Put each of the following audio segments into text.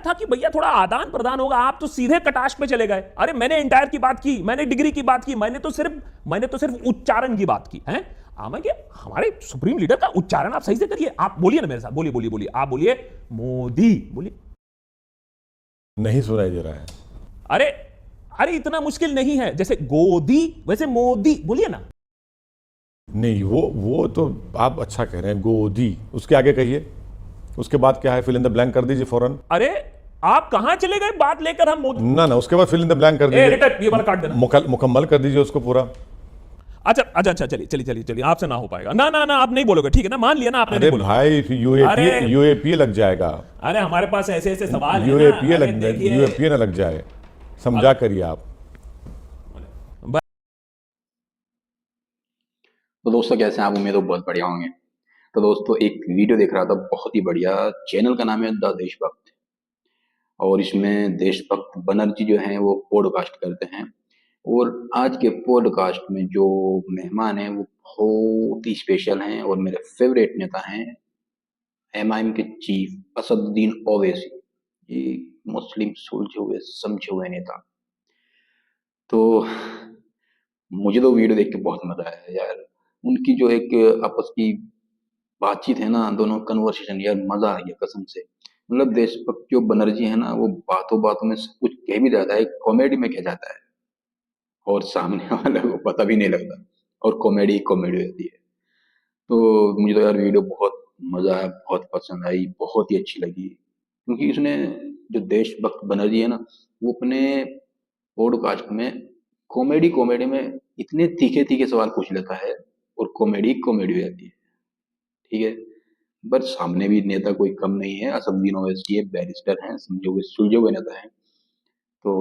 था कि भैया थोड़ा आदान प्रदान होगा, आप तो सीधे कटाक्ष पे चले गए। अरे मैंने इंटायर की बात की, मैंने डिग्री की बात की, मैंने तो सिर्फ उच्चारण की बात की है। हमारे सुप्रीम लीडर का उच्चारण आप सही से करिए। आप बोलिए ना मेरे साथ, बोलिए बोलिए बोलिए, आप बोलिए मोदी, बोलिए। नहीं सुनाई दे रहा है। अरे अरे इतना मुश्किल नहीं है, जैसे गोदी वैसे मोदी बोलिए ना। नहीं, वो तो आप अच्छा कह रहे हैं, गोदी। उसके आगे कहिए, उसके बाद क्या है? फिल इन द ब्लैंक कर दीजिए फौरन। अरे आप कहां चले गए बात लेकर? हम मोदी ना उसके बाद फिल इन द ब्लैंक कर दीजिए, ये वाला काट देना, मुकम्मल कर दीजिए उसको पूरा। अच्छा चलिए आपसे ना हो पाएगा। ना आप नहीं बोलोगे, ठीक है ना, मान लिया ना आपने। अरे भाई यूएपीए लग जाएगा। अरे हमारे पास ऐसे सवाल है, यूएपीए ना लग जाए, समझा करिए आप। तो दोस्तों कैसे हैं आप? उम्मीद है बहुत बढ़िया होंगे। तो दोस्तों एक वीडियो देख रहा था, बहुत ही बढ़िया। चैनल का नाम है द देशभक्त, और इसमें देशभक्त बनर्जी जो हैं वो पॉडकास्ट करते हैं। और आज के पॉडकास्ट में जो मेहमान हैं वो बहुत ही स्पेशल हैं और मेरे फेवरेट नेता हैं एमआईएम के चीफ असदुद्दीन ओवैसी। ये मुस्लिम सुलझे हुए समझे हुए नेता। तो मुझे तो वीडियो देख के बहुत मजा आया यार। उनकी जो एक आपस की बातचीत है ना, दोनों कन्वर्सेशन, यार मजा आ गया कसम से। मतलब देशभक्त जो बनर्जी है ना, वो बातों बातों में सब कुछ कह भी जाता है, कॉमेडी में कह जाता है और सामने वाले को पता भी नहीं लगता, और कॉमेडी होती है। तो मुझे तो यार वीडियो बहुत मजा आया, बहुत पसंद आई, बहुत ही अच्छी लगी। क्योंकि उसने जो देशभक्त बनर्जी है ना, वो अपने पॉडकास्ट में कॉमेडी में इतने तीखे तीखे सवाल पूछ लेता है और कॉमेडी हो जाती है, ठीक है। पर सामने भी नेता कोई कम नहीं है, असदुद्दीन ओवैसी है, बैरिस्टर हैं, समझे हुए सुलझे हुए नेता हैं। तो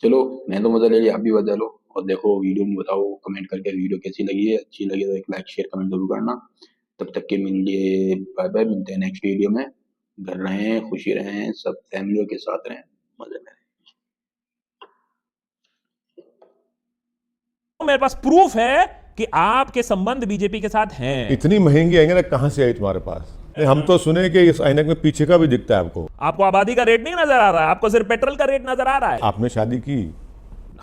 चलो, मैं तो मजा ले लिया, आप भी मजा लो और देखो वीडियो में, बताओ कमेंट करके वीडियो कैसी लगी है। अच्छी लगी तो एक लाइक शेयर कमेंट जरूर करना। तब तक के मिलिए, बाय बाय, मिलते हैं नेक्स्ट वीडियो में। घर रहें, खुशी रहें, सब फैमिलियों के साथ रहें, मजे में रहें। मेरे पास प्रूफ है कि आपके संबंध बीजेपी के साथ हैं। इतनी महंगी ऐनक कहां से आई तुम्हारे पास? हम तो सुने कि इस ऐनक में पीछे का भी दिखता है आपको। आपको आबादी का रेट नहीं नजर आ रहा है, आपको सिर्फ पेट्रोल का रेट नजर आ रहा है। आपने शादी की?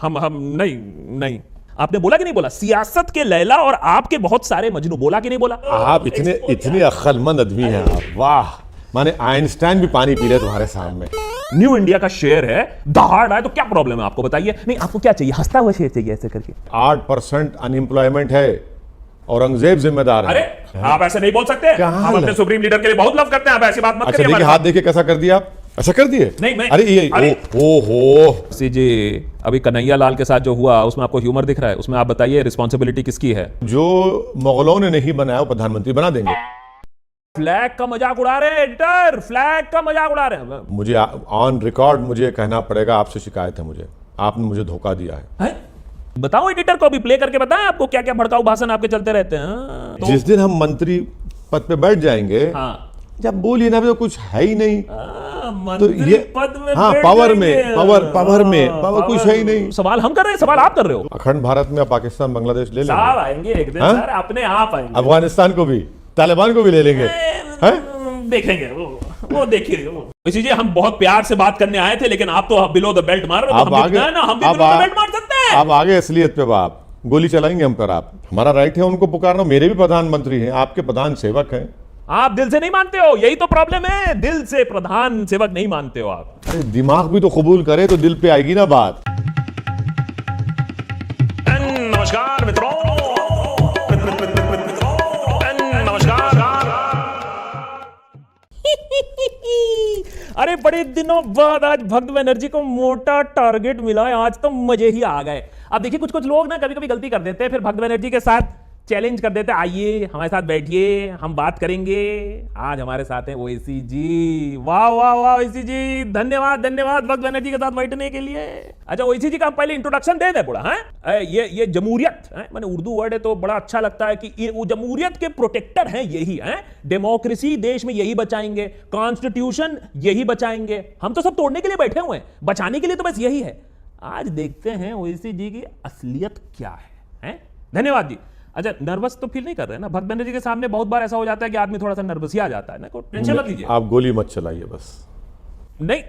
हम नहीं। आपने बोला कि नहीं बोला? सियासत के लैला और आपके बहुत सारे मजनू, बोला कि नहीं बोला? आप इतने अक्लमंद आदमी हैं आप, वाह। माने आइंस्टाइन भी पानी पी रहे तुम्हारे सामने। न्यू इंडिया का शेयर है, दहाड़ है, तो क्या प्रॉब्लम है आपको? बताइए। नहीं, आपको क्या चाहिए? हंसता हुआ शेयर चाहिए ऐसे करके? 8% अनएम्प्लॉयमेंट है, औरंगजेब जिम्मेदार है। अरे आप ऐसे नहीं बोल सकते। हम अपने सुप्रीम लीडर के लिए बहुत लव करते हैं, आप ऐसी बात मत अच्छा करिए। देखिए, हाथ देखिए कैसा कर दिया आप, ऐसा कर दिए। नहीं मैं, अरे ये ओहो जी, अभी कन्हैया लाल के साथ जो हुआ उसमें आपको ह्यूमर दिख रहा है? उसमें आप बताइए रिस्पॉन्सिबिलिटी किसकी है? जो मुगलों ने नहीं बनाया वो प्रधानमंत्री बना देंगे। फ्लैग का मजाक उड़ा रहे हैं एडिटर, फ्लैग का मजाक उड़ा रहे हैं। मुझे ऑन रिकॉर्ड मुझे कहना पड़ेगा, आपसे शिकायत है मुझे, आपने मुझे धोखा दिया है। बताओ एडिटर को, अभी प्ले करके बताएं आपको क्या क्या भड़काऊ भाषण आपके चलते रहते हैं। जिस दिन हम मंत्री पद पे बैठ जाएंगे, जब बोलिए ना, तो कुछ है ही नहीं। तो ये पद में पावर में कुछ है ही नहीं। सवाल हम कर रहे हैं, सवाल आप कर रहे हो। अखंड भारत में पाकिस्तान बांग्लादेश ले लेंगे, आएंगे एक दिन सर, अपने आप आएंगे। अफगानिस्तान को भी, तालिबान को भी ले लेंगे, देखेंगे वो देखिए। इसीलिए हम बहुत प्यार से बात करने आए थे, लेकिन आप तो बिलो द बेल्ट मार रहे हो। आप आगे, हम भी बिलो द बेल्ट मार सकते हैं। आप आगे असलियत पे आप गोली चलाएंगे हम पर। आप, हमारा राइट है उनको पुकारना। मेरे भी प्रधानमंत्री हैं, आपके प्रधान सेवक हैं। आप दिल से नहीं मानते हो, यही तो प्रॉब्लम है, दिल से प्रधान सेवक नहीं मानते हो आप। दिमाग भी तो कबूल करे तो दिल पे आएगी ना बात। नमस्कार मित्रों, अरे बड़े दिनों बाद आज भक्त बनर्जी को मोटा टारगेट मिला है, आज तो मजे ही आ गए। अब देखिए कुछ लोग ना कभी कभी गलती कर देते हैं, फिर भक्त बनर्जी के साथ चैलेंज कर देते हैं, आइए हमारे साथ बैठिए, हम बात करेंगे। आज हमारे साथ हैं ओवैसी जी। वाह वाह वाह ओवैसी जी, धन्यवाद भक्त बनर्जी के साथ बैठने के लिए। अच्छा ओवैसी जी का हम पहले इंट्रोडक्शन दे दें बड़ा है। ये जमहूरियत है, मैंने उर्दू वर्ड है तो बड़ा अच्छा लगता है कि वो जमहूरियत के प्रोटेक्टर हैं, यही है। डेमोक्रेसी देश में यही बचाएंगे, कॉन्स्टिट्यूशन यही बचाएंगे। हम तो सब तोड़ने के लिए बैठे हुए हैं, बचाने के लिए तो बस यही है। आज देखते हैं ओवैसी जी की असलियत क्या है। धन्यवाद जी। अच्छा नर्वस तो फील नहीं कर रहे ना? भक्त बनर्जी के सामने बहुत बार ऐसा हो जाता है कि आदमी थोड़ा सा नर्वस ही आ जाता है ना, टेंशन मत लीजिए। आप गोली मत चलाइए बस। नहीं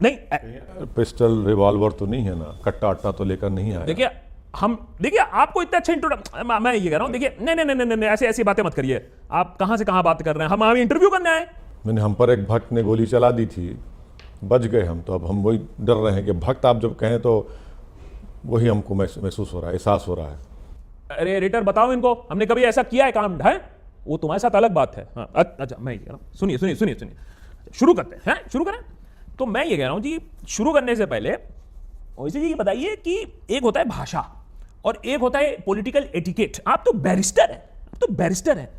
नहीं पिस्टल रिवॉल्वर तो नहीं है ना, कट्टा अट्टा तो लेकर नहीं आया। देखिए आपको इतना अच्छा इंट्रोडक्शन, मैं ये कह रहा हूं, देखिए नहीं ऐसे ऐसी बातें मत करिए। आप कहां से कहां बात कर रहे हैं? हम इंटरव्यू करने आए। मैंने हम पर एक भक्त ने गोली चला दी थी, बच गए हम, तो अब हम वही डर रहे हैं कि भक्त आप जब कहें तो वही हमको महसूस हो रहा है, एहसास हो रहा है। अरे एडिटर बताओ इनको, हमने कभी ऐसा किया है काम है? वो तुम्हारे साथ अलग बात है। हाँ, अच्छा मैं ये कह रहा हूं, सुनिए शुरू करते हैं। शुरू करें? तो मैं ये कह रहा हूं जी, शुरू करने से पहले वैसे जी ये बताइए कि एक होता है भाषा और एक होता है पॉलिटिकल एटिकेट। आप तो बैरिस्टर हैं,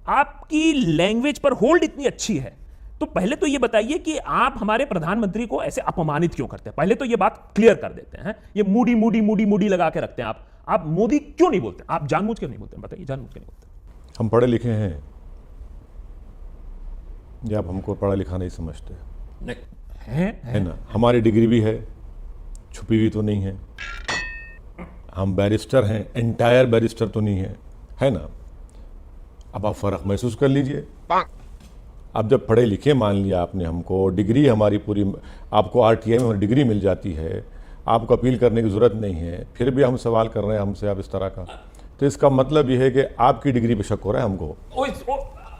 आपकी लैंग्वेज पर होल्ड इतनी अच्छी है, तो पहले तो ये बताइए कि आप हमारे प्रधानमंत्री को ऐसे अपमानित क्यों करते हैं? पहले तो ये बात क्लियर कर देते हैं। ये मूडी लगा के रखते हैं आप मोदी क्यों नहीं बोलते? आप जानबूझ के नहीं बोलते? बताइए, जानबूझ के नहीं बोलते? हम पढ़े लिखे हैं या आप हमको पढ़ा लिखा नहीं समझते? नहीं है ना, हमारी डिग्री भी है, छुपी हुई तो नहीं है। हम बैरिस्टर हैं, एंटायर बैरिस्टर तो नहीं है ना। अब आप फर्क महसूस कर लीजिए। अब जब पढ़े लिखे मान लिया आपने हमको, डिग्री हमारी पूरी, आपको आरटीआई में डिग्री मिल जाती है, आपको अपील करने की जरूरत नहीं है, फिर भी हम सवाल कर रहे हैं हमसे आप इस तरह का, तो इसका मतलब यह है कि आपकी डिग्री पे शक हो रहा है हमको।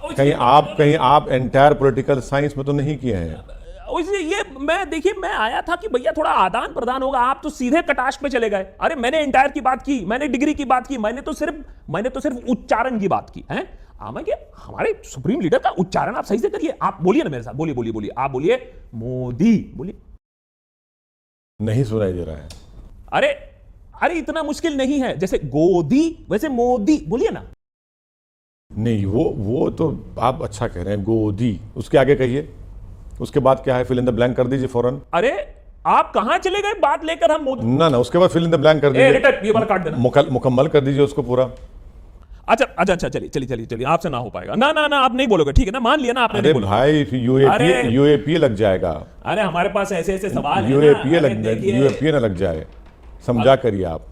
कहीं आप एंटायर पॉलिटिकल साइंस में तो नहीं किए हैं। ये मैं आया था कि भैया थोड़ा आदान प्रदान होगा, आप तो सीधे कटाक्ष पे चले गए। अरे मैंने एंटायर की बात की, मैंने डिग्री की बात की, मैंने तो सिर्फ उच्चारण की बात की है। हमारे सुप्रीम लीडर का उच्चारण आप सही से करिए। आप बोलिए ना मेरे साथ, बोलिए आप बोलिए मोदी, बोलिए। नहीं सुनाई दे रहा है। अरे इतना मुश्किल नहीं है, जैसे गोदी वैसे मोदी बोलिए ना। नहीं, वो तो आप अच्छा कह रहे हैं, गोदी, उसके आगे कहिए, उसके बाद क्या है? फिल इन द ब्लैंक कर दीजिए फौरन। अरे आप कहां चले गए बात लेकर? हम मोदी ना उसके बाद फिल इन द ब्लैंक कर दीजिए, ये वाला काट देना, मुकम्मल कर दीजिए उसको पूरा। अच्छा चलिए आपसे ना हो पाएगा। ना आप नहीं बोलोगे, ठीक है ना, मान लिया ना आपने। अरे भाई यूएपी लग जाएगा। अरे हमारे पास ऐसे सवाल यूएपी ना लग जाए, समझा करिए आप।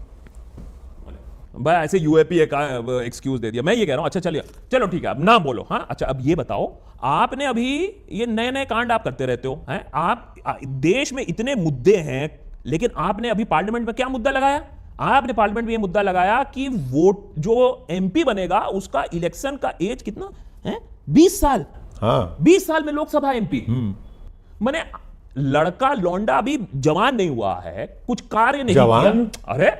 भाई ऐसे यूएपी का एक्सक्यूज दे दिया। मैं ये कह रहा हूं, अच्छा चलो ठीक है, अब ना बोलो। हाँ अच्छा, अब ये बताओ, आपने अभी ये नए कांड आप करते रहते हो हैं, आप देश में इतने मुद्दे हैं, लेकिन आपने अभी पार्लियामेंट में क्या मुद्दा लगाया? आपने पार्लियामेंट में ये मुद्दा लगाया कि वोट जो एमपी बनेगा उसका इलेक्शन का एज कितना है? 20 साल। हाँ, 20 साल में लोकसभा एमपी। मैंने लड़का लौंडा अभी जवान नहीं हुआ है, कुछ कार्य नहीं किया। अरे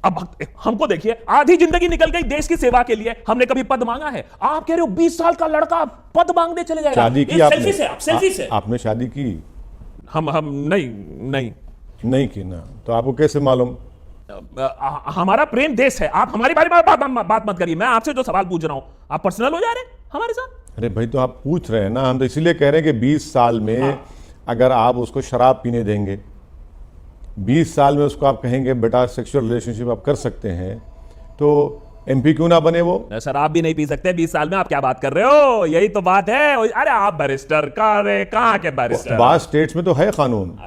अब हमको देखिए, आधी जिंदगी निकल गई देश की सेवा के लिए, हमने कभी पद मांगा है? आप कह रहे हो 20 साल का लड़का पद मांगने चले जाएगा? शादी की सेल्फी से आपने शादी की? हम नहीं की ना, तो आपको कैसे मालूम? हमारा प्रेम देश है। आप हमारी बारे में बात मत करिए। मैं आपसे जो सवाल पूछ रहा हूं, आप पर्सनल हो जा रहे हैं हमारे साथ। अरे भाई, तो आप पूछ रहे हैं ना, हम तो इसीलिए कह रहे हैं कि 20 साल में अगर आप उसको शराब पीने देंगे, 20 साल में उसको आप कहेंगे बेटा सेक्सुअल रिलेशनशिप आप कर सकते हैं, तो एमपी क्यों ना बने वो? शराब भी नहीं पी सकते 20 साल में? आप क्या बात कर रहे हो? यही तो बात है। अरे आप बैरिस्टर कहां के बैरिस्टर? बाद स्टेट्स में तो है कानून,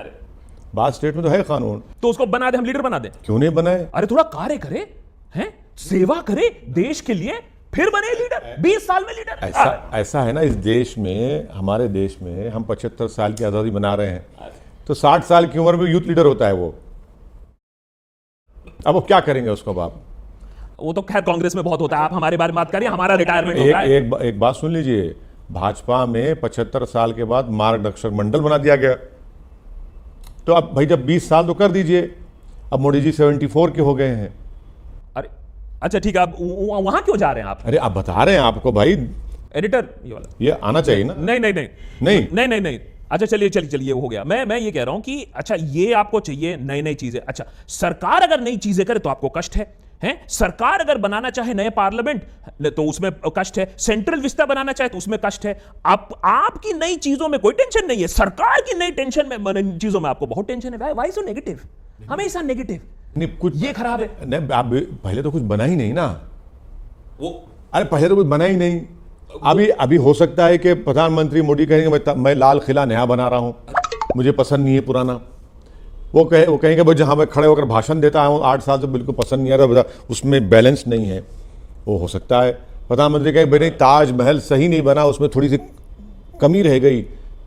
बाद स्टेट में तो है कानून, तो उसको बना दे, हम लीडर बना दे। क्यों नहीं बनाए? अरे थोड़ा कार्य करे, हैं, सेवा करे देश के लिए, फिर बने लीडर। 20 साल में लीडर? ऐसा है ना, इस देश में, हमारे देश में हम 75 साल की आजादी बना रहे हैं, तो 60 साल की उम्र में यूथ लीडर होता है वो। अब वो क्या करेंगे उसको? अब आप, वो तो खैर कांग्रेस में बहुत होता है, आप हमारे बारे में बात करिए। हमारा रिटायरमेंट होता है। एक बात सुन लीजिए, भाजपा में 75 साल के बाद मार्गदर्शक मंडल बना दिया गया, तो अब भाई जब 20 साल तो कर दीजिए। अब मोदी जी 74 के हो गए हैं। अरे अच्छा ठीक है, अब वहां क्यों जा रहे हैं आप? अरे आप बता रहे हैं आपको भाई, एडिटर ये वाला ये आना चाहिए ना। नहीं। अच्छा चलिए वो हो गया। मैं ये कह रहा हूं कि अच्छा ये आपको चाहिए नई चीजें। अच्छा, सरकार अगर नई चीजें करे तो आपको कष्ट है? सरकार अगर बनाना चाहे नए पार्लियामेंट तो उसमें कष्ट है, सेंट्रल विस्ता बनाना चाहे तो उसमें कष्ट है। आपकी नई चीजों में कोई टेंशन नहीं है, सरकार की नई टेंशन में, चीजों में आपको बहुत टेंशन है। Why so negative? हमेशा नेगेटिव। नहीं, कुछ ये खराब है। नहीं, आप पहले तो कुछ बना ही नहीं ना वो। अरे पहले तो कुछ बना ही नहीं। अभी हो सकता है कि प्रधानमंत्री मोदी कहेंगे मैं लाल किला नया बना रहा हूं, मुझे पसंद नहीं है पुराना। वो कहेंगे भाई जहां मैं खड़े होकर भाषण देता हूं 8 साल से बिल्कुल पसंद नहीं आ रहा, उसमें बैलेंस नहीं है। वो हो सकता है प्रधानमंत्री कहे भाई नहीं, ताजमहल सही नहीं बना, उसमें थोड़ी सी कमी रह गई,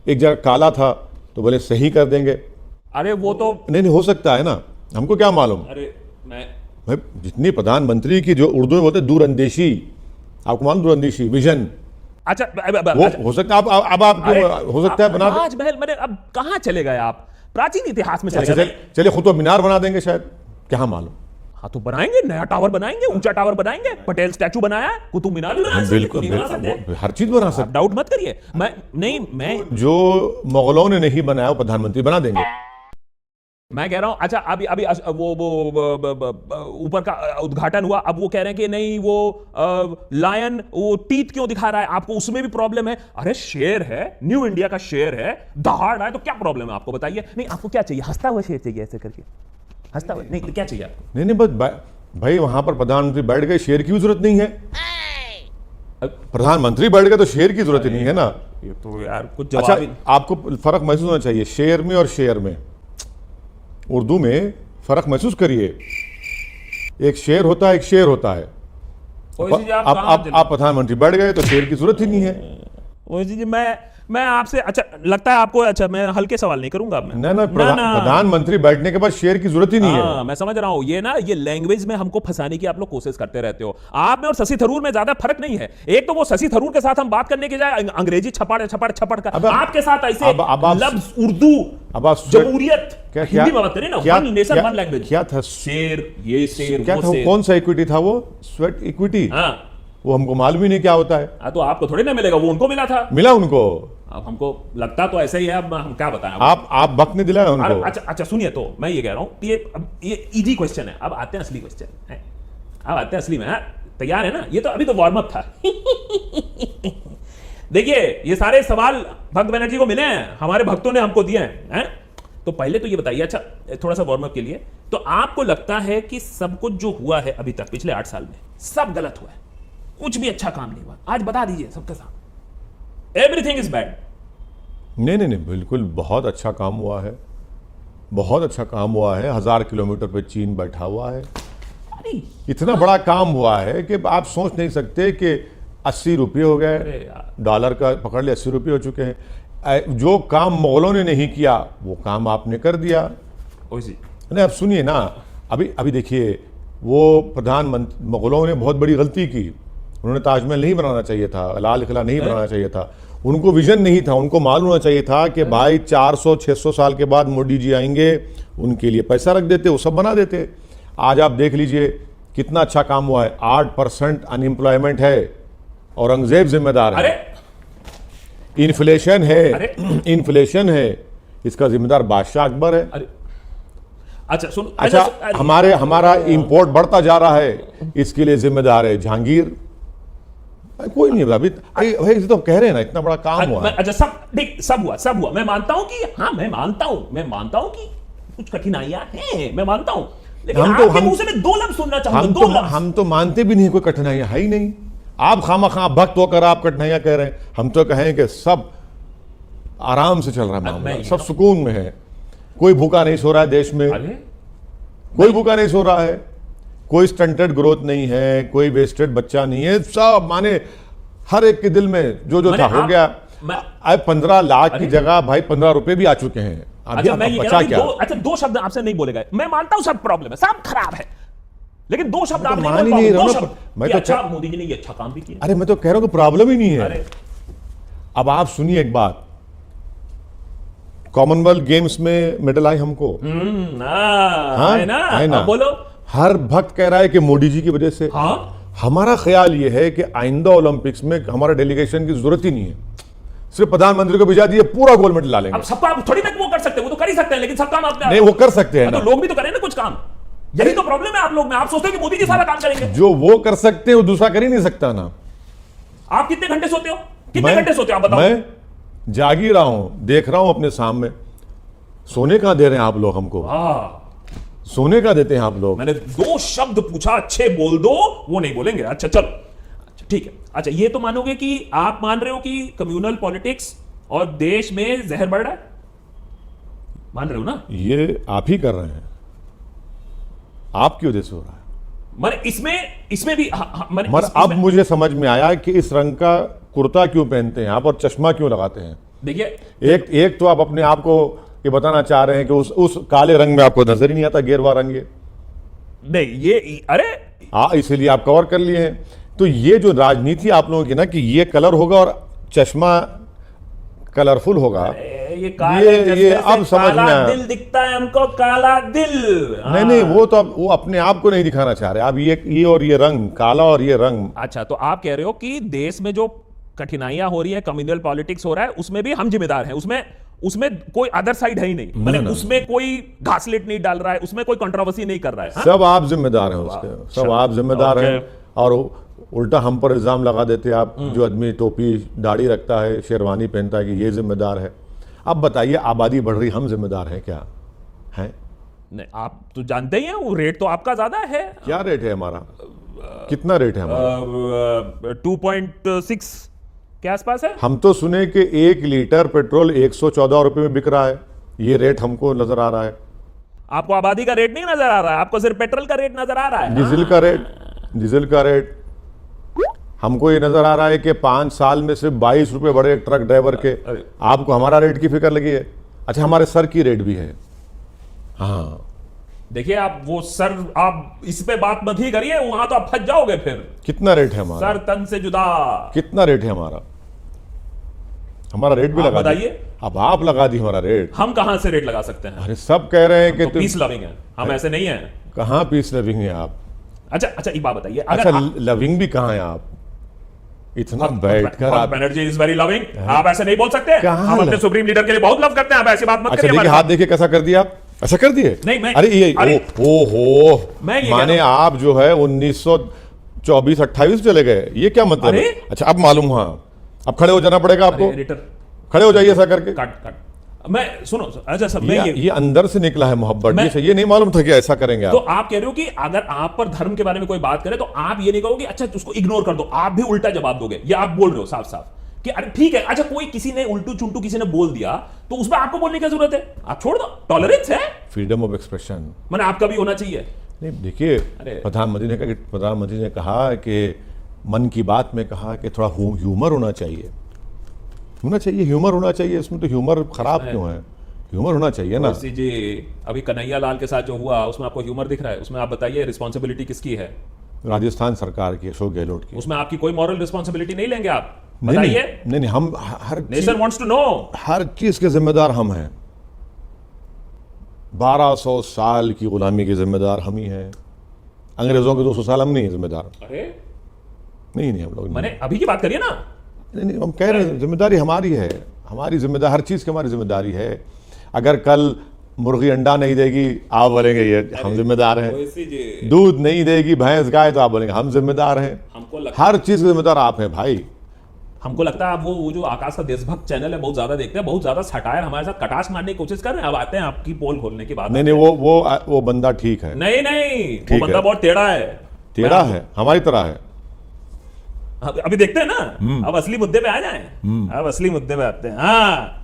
एक जगह काला था तो बोले सही कर देंगे। अरे वो तो, नहीं हो सकता है ना, हमको क्या मालूम। अरे मैं, भाई जितनी प्रधानमंत्री की जो उर्दू में बोलते दूरअंदेशी, आपको मालूम दूरअंदेशी विजन, अच्छा वो हो सकता है। अब आपको हो सकता है बना दे। ताजमहल, मैंने अब कहाँ चले गए आप, प्राचीन इतिहास में चले अच्छा, गए। चलिए कुतुब मीनार बना देंगे शायद, क्या मालूम। हाँ तो बनाएंगे, नया टावर बनाएंगे, ऊंचा टावर बनाएंगे, पटेल स्टैचू बनाया है, कुतुब मीनार भी बना सकते हैं, बिल्कुल क्यों नहीं बना सकते? बिल्कुल, हर चीज बना आप सकते। डाउट मत करिए, मैं जो मुगलों ने नहीं बनाया वो प्रधानमंत्री बना देंगे। मैं कह रहा हूं, अच्छा अभी अभी ऊपर का उद्घाटन हुआ, अब वो कह रहे हैं कि नहीं वो लायन वो टीथ क्यों दिखा रहा है, आपको उसमें भी प्रॉब्लम है। अरे शेर है, न्यू इंडिया का शेर है, दहाड़ रहा है, तो क्या प्रॉब्लम है आपको, बताइए। नहीं आपको क्या चाहिए, हंसता हुआ शेर चाहिए, ऐसे करके हंसता हुआ, नहीं तो क्या चाहिए आपको? नहीं बस भाई वहां पर प्रधानमंत्री बैठ गए, शेर की भी जरूरत नहीं है। प्रधानमंत्री बैठ गए तो शेर की जरूरत ही नहीं है ना। ये तो यार कुछ अच्छा, जवाब ही आपको फर्क महसूस होना चाहिए शेर में और शेर में। उर्दू में फर्क महसूस करिए, एक शेर होता है, एक शेर होता है। ओवैसी जी, आप कहाँ चले? आप प्रधानमंत्री बैठ गए तो शेर की जरूरत ही नहीं है। ओवैसी जी, मैं आपसे, अच्छा लगता है आपको, अच्छा मैं हल्के सवाल नहीं करूंगा अब मैं। ना प्रधानमंत्री बैठने के बाद शेर की जरूरत ही नहीं है। हाँ, मैं समझ रहा हूं, ये लैंग्वेज में हमको फंसाने की आप लोग कोशिश करते रहते हो। आप में और शशि थरूर में ज्यादा फर्क नहीं है। एक तो वो शशि थरूर के साथ हम बात करने के जाए अंग्रेजी छपड़ का, आपके साथ ऐसे लफ्ज उर्दू, अब आप जमहूरियत, क्या हिंदी में बात करें ना, वन नेशन वन लैंग्वेज। क्या था शेर, ये शेर, क्या वो था, शेर। कौन सा इक्विटी था वो, स्वेट इक्विटी, हाँ वो हमको मालूम ही नहीं क्या होता है। तो आपको थोड़ी ना मिलेगा, वो उनको मिला था। मिला उनको, अब हमको लगता तो ऐसा ही है, अब हम क्या बताएं। आप वक्त नहीं दिलाया उनको। अच्छा सुनिए, तो मैं ये कह रहा हूं, ये इजी क्वेश्चन है, अब आते हैं असली क्वेश्चन है, अब आते हैं असली में। तैयार है ना, ये तो अभी तो वार्म अप था। देखिए ये सारे सवाल भक्त बनर्जी को मिले हैं, हमारे भक्तों ने हमको दिए हैं। तो पहले तो ये बताइए, अच्छा थोड़ा सा वार्म अप के लिए, तो आपको लगता है कि सब कुछ जो हुआ है अभी तक पिछले 8 साल में सब गलत हुआ है, कुछ भी अच्छा काम नहीं हुआ? आज बता दीजिए सबके साथ, एवरीथिंग इज बैड। नहीं बिल्कुल बहुत अच्छा काम हुआ है, बहुत अच्छा काम हुआ है। 1000 किलोमीटर पे चीन बैठा हुआ है। अरे इतना बड़ा काम हुआ है कि आप सोच नहीं सकते कि 80 रुपये हो गए, डॉलर का पकड़ ले 80 रुपये हो चुके हैं। जो काम मुगलों ने नहीं किया वो काम आपने कर दिया। नहीं अब सुनिए ना, अभी देखिए, वो प्रधानमंत्री मुगलों ने बहुत बड़ी गलती की, उन्होंने ताजमहल नहीं बनाना चाहिए था, लाल किला नहीं बनाना चाहिए था, उनको विजन नहीं था। उनको मालूम होना चाहिए था कि भाई 400-600 साल के बाद मोदी जी आएंगे, उनके लिए पैसा रख देते, वो सब बना देते। आज आप देख लीजिए कितना अच्छा काम हुआ है। 8% अनएम्प्लॉयमेंट है, औरंगजेब जिम्मेदार है। इन्फ्लेशन है, इसका जिम्मेदार बादशाह अकबर है। अच्छा हमारा इंपोर्ट बढ़ता जा रहा है, इसके लिए जिम्मेदार है जहांगीर। कोई नहीं अभी भाई तो कह रहे हैं ना, इतना बड़ा काम हुआ। अच्छा सब ठीक, सब हुआ, मैं मानता हूं कि, हाँ मैं मानता हूं कि कुछ कठिनाइयां हैं, मैं मानता हूं, लेकिन आपके मुंह से मैं 2 लफ्ज सुनना चाहूंगा। हम तो मानते भी नहीं कोई कठिनाइयां है ही नहीं। आप खामखा भक्त होकर आप कठिनाइयां कह रहे हैं। हम तो कहें कि सब आराम से चल रहा है मामला, सब सुकून में है, कोई भूखा नहीं सो रहा है देश में, कोई भूखा नहीं सो रहा है, कोई स्टंटेड ग्रोथ नहीं है, कोई वेस्टेड बच्चा नहीं है। सब माने हर एक के दिल में जो था हो गया। अब 15 लाख की जगह भाई 15 रुपए भी आ चुके हैं। अच्छा मैं ये कह रहा हूं, 2 शब्द आपसे नहीं बोले गए। मैं मानता हूं सब प्रॉब्लम है, सब खराब है, लेकिन 2 शब्द आप मान ही नहीं रहा हूं। मैं तो अच्छा मोदी जी ने ये अच्छा काम भी किया। अरे मैं तो कह रहा हूं कि प्रॉब्लम ही नहीं है। अब आप सुनिए एक बात, कॉमनवेल्थ गेम्स में मेडल आए हमको, है ना? बोलो। हर भक्त कह रहा है कि मोदी जी की वजह से। हमारा ख्याल यह है कि आइंदा ओलंपिक्स में हमारा डेलीगेशन की जरूरत ही नहीं है, सिर्फ प्रधानमंत्री को भिजा दिए, पूरा गोल्ड मेडल ला लेंगे। अब सबका आप थोड़ी ना वो कर सकते हैं, वो तो कर ही सकते हैं, लेकिन सब काम आप नहीं वो कर सकते हैं तो लोग भी तो करें ना कुछ काम। यही तो प्रॉब्लम है आप लोग में, आप सोचते हैं कि मोदी जी सारा काम करेंगे। जो वो कर सकते हैं वो दूसरा कर ही नहीं सकता ना। आप कितने घंटे सोते हो, कितने घंटे सोते हो आप बताओ? मैं जाग ही रहा हूं, देख रहा हूं अपने सामने। सोने कहां दे रहे हैं आप लोग हमको? सोने का देते हैं आप लोग। मैंने 2 शब्द पूछा, अच्छे बोल दो, वो नहीं बोलेंगे। अच्छा चलो, अच्छा ठीक है। अच्छा ये तो मानोगे कि आप मान रहे हो कि कम्युनल पॉलिटिक्स और देश में जहर बढ़ रहा है, मान रहे हो ना? ये आप ही कर रहे हैं, आपकी वजह से हो रहा है। इसमें भी अब मुझे समझ में आया कि इस रंग का कुर्ता क्यों पहनते हैं आप और चश्मा क्यों लगाते हैं। देखिए एक तो आप अपने आप को ये बताना चाह रहे हैं कि उस काले रंग में आपको नजर ही नहीं आता गेरुआ रंग ये। नहीं, ये अरे हाँ, इसीलिए आप कवर कर लिए हैं। तो ये जो राजनीति आप लोगों की ना कि ये कलर होगा और चश्मा कलरफुल होगा, ये काले ये चश्मे से अब समझ में काला आया। दिल दिखता है हमको, काला दिल। नहीं नहीं, वो तो वो अपने आप को नहीं दिखाना चाह रहे। आप ये और ये रंग काला और ये रंग, अच्छा, तो आप कह रहे हो कि देश में जो कठिनाइयां हो रही है, कम्युनल पॉलिटिक्स हो रहा है, उसमें भी हम जिम्मेदार हैं। उसमें कोई अदर साइड है ही नहीं, मतलब उसमें कोई घासलेट नहीं डाल रहा है, उसमें कोई कंट्रोवर्सी नहीं कर रहा है। हाँ? सब आप जिम्मेदार हैं उसके, सब आप जिम्मेदार हैं। और उल्टा हम पर इल्जाम लगा देते हैं आप, जो आदमी टोपी दाढ़ी रखता है, शेरवानी पहनता है, कि ये जिम्मेदार है। अब बताइए, आबादी बढ़ रही, हम जिम्मेदार हैं क्या? हैं? नहीं, आप तो जानते ही हैं, वो रेट तो आपका ज्यादा है। क्या रेट है हमारा? कितना रेट है हमारा? 2.6 के आसपास है। हम तो सुने कि 1 लीटर पेट्रोल 114 रुपए में बिक रहा है। ये रेट हमको नजर आ रहा है। आपको आबादी का रेट नहीं नजर आ रहा है, आपको सिर्फ पेट्रोल का रेट नजर आ रहा है। डीजल का रेट हमको ये नजर आ रहा है कि 5 साल में सिर्फ 22 रुपए बढ़े ट्रक ड्राइवर के। आपको हमारा रेट की फिक्र लगी है? अच्छा, हमारे सर की रेट भी है। हाँ, देखिए, आप वो सर, आप इस पे बात मत ही करिए, वहां तो आप फंस जाओगे फिर। कितना रेट है हमारा? सर तन से जुदा। कितना रेट है हमारा? हमारा रेट भी आप लगा बताइए। दिए। अब आप लगा दी हमारा रेट। हम कहां से रेट लगा सकते हैं? अरे सब कह रहे हैं कि तो पीस लविंग है, हम ऐसे नहीं है। कहाँ पीस लविंग है आप? अच्छा, एक बात बताइए, अच्छा, लविंग भी कहाँ है आप? इतना बैठकर आप बनर्जी इज वेरी लविंग, आप ऐसे नहीं बोल सकते। कहाँ हम अपने लव? सुप्रीम लीडर के लिए बहुत लव करते हैं, आप ऐसी बात मत अच्छा करिए देखिए, हमारे हाथ साथ। देखिए कैसा कर दिया आप। ऐसा कर दिए? नहीं, मैं- अरे ये अरे, मैं ये माने कह आप जो है 1924-28 चले गए, ये क्या मतलब है? अरे? अच्छा, अब मालूम हुआ। अब खड़े हो जाना पड़ेगा आपको। एडिटर खड़े हो जाइए ऐसा करके। काट मैं सुनो, अच्छा सब मैं ये अंदर से निकला है मोहब्बत। ये नहीं मालूम था कि ऐसा करेंगे तो आप। आप कह रहे हो कि अगर आप पर धर्म के बारे में कोई बात करे तो आप ये नहीं कहोगे अच्छा उसको इग्नोर कर दो, आप भी उल्टा जवाब दोगे। ये आप बोल रहे हो साफ साफ कि अरे ठीक है, अच्छा कोई किसी ने उल्टू चुंटू किसी ने बोल दिया तो उसमें आपको बोलने की जरूरत है, आप छोड़ दो, टॉलरेंस है, फ्रीडम ऑफ एक्सप्रेशन। मैंने आपका भी होना चाहिए। नहीं देखिए, अरे। प्रधानमंत्री ने कहा कि मन की बात में कहा कि थोड़ा ह्यूमर होना चाहिए। ह्यूमर होना चाहिए। इसमें तो ह्यूमर खराब क्यों है? ह्यूमर होना चाहिए ना। जी, अभी कन्हैया लाल के साथ जो हुआ उसमें आपको ह्यूमर दिख रहा है? उसमें आप बताइए रिस्पॉन्सिबिलिटी किसकी है? राजस्थान सरकार की, अशोक गहलोत की। उसमें आपकी कोई मॉरल रिस्पॉन्सिबिलिटी नहीं लेंगे आप? नहीं बताइए। नहीं, हम नेशन वांट्स टू नो। हर चीज के जिम्मेदार हम हैं। 1200 साल की गुलामी के जिम्मेदार हम ही हैं। अंग्रेजों के 200 साल हम नहीं है जिम्मेदार। अरे नहीं, हम लोग नहीं। मैंने अभी की बात करिए ना। नहीं, हम कह रहे हैं जिम्मेदारी हमारी है। हमारी जिम्मेदारी, हर चीज की हमारी जिम्मेदारी है। अगर कल मुर्गी अंडा नहीं देगी आप बोलेंगे ये हम जिम्मेदार हैं। दूध नहीं देगी भैंस गाय तो आप बोलेंगे हम जिम्मेदार हैं। हर चीज के जिम्मेदार आप हैं भाई। हमको लगता है आप वो जो आकाश का देशभक्त चैनल है बहुत ज्यादा देखते हैं, बहुत ज्यादा सटायर हमारे साथ कटाक्ष मारने की कोशिश कर रहे हैं। अब आते हैं आपकी पोल खोलने की बात। नहीं, वो बंदा ठीक है। नहीं, वो बंदा बहुत टेढ़ा है। टेढ़ा है, हमारी तरह है। अभी देखते हैं ना, अब असली मुद्दे पे आ जाएं। अब असली मुद्दे पे आते हैं। हाँ,